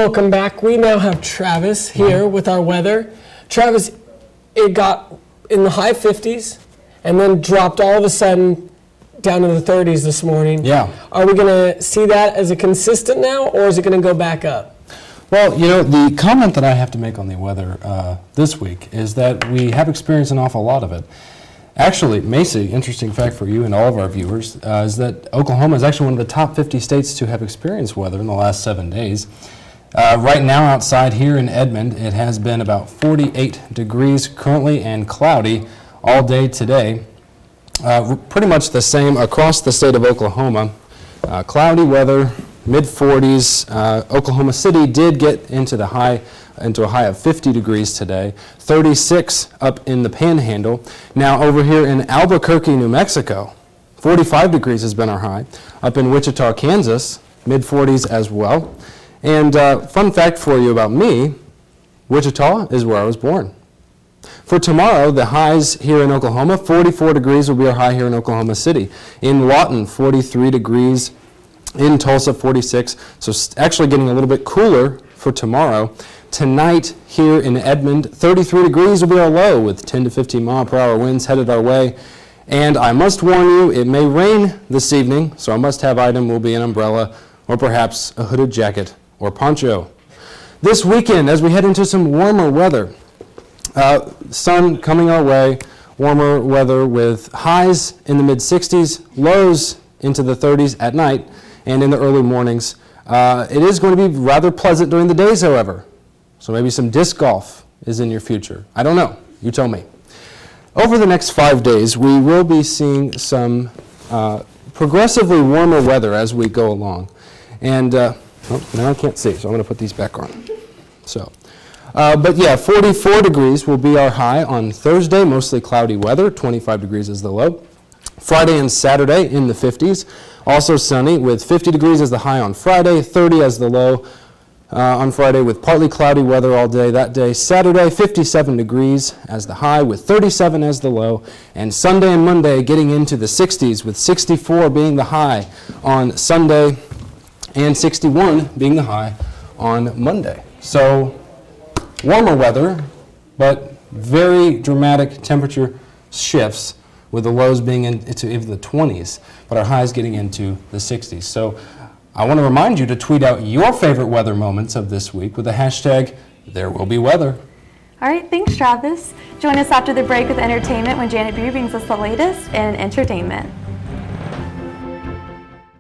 welcome back. We now have Travis here with our weather. Travis, it got in the high 50s and then dropped all of a sudden down to the 30s this morning. Yeah. Are we going to see that as a consistent now, or is it going to go back up? Well, the comment that I have to make on the weather this week is that we have experienced an awful lot of it. Actually, Macy, interesting fact for you and all of our viewers, is that Oklahoma is actually one of the top 50 states to have experienced weather in the last 7 days. Right now outside here in Edmond, it has been about 48 degrees currently and cloudy all day today. Pretty much the same across the state of Oklahoma. Cloudy weather, mid-40s. Oklahoma City did get into a high of 50 degrees today, 36 up in the Panhandle. Now over here in Albuquerque, New Mexico, 45 degrees has been our high. Up in Wichita, Kansas, mid-40s as well. And fun fact for you about me, Wichita is where I was born. For tomorrow, the highs here in Oklahoma, 44 degrees will be our high here in Oklahoma City. In Lawton, 43 degrees. In Tulsa, 46. So actually getting a little bit cooler for tomorrow. Tonight here in Edmond, 33 degrees will be our low with 10 to 15 mile per hour winds headed our way. And I must warn you, it may rain this evening, so a must-have item will be an umbrella or perhaps a hooded jacket or poncho. This weekend, as we head into some warmer weather, sun coming our way, warmer weather with highs in the mid-60s, lows into the 30s at night and in the early mornings. It is going to be rather pleasant during the days, however. So maybe some disc golf is in your future. I don't know. You tell me. Over the next 5 days, we will be seeing some progressively warmer weather as we go along. And now I can't see, so I'm going to put these back on. But yeah, 44 degrees will be our high on Thursday, mostly cloudy weather, 25 degrees is the low. Friday and Saturday in the 50s, also sunny with 50 degrees as the high on Friday, 30 as the low on Friday with partly cloudy weather all day that day. Saturday, 57 degrees as the high with 37 as the low. And Sunday and Monday getting into the 60s with 64 being the high on Sunday and 61 being the high on Monday. So warmer weather, but very dramatic temperature shifts with the lows being into even the 20s, but our highs getting into the 60s. So I want to remind you to tweet out your favorite weather moments of this week with the hashtag #ThereWillBeWeather. All right, thanks, Travis. Join us after the break with entertainment when Janet Beer brings us the latest in entertainment.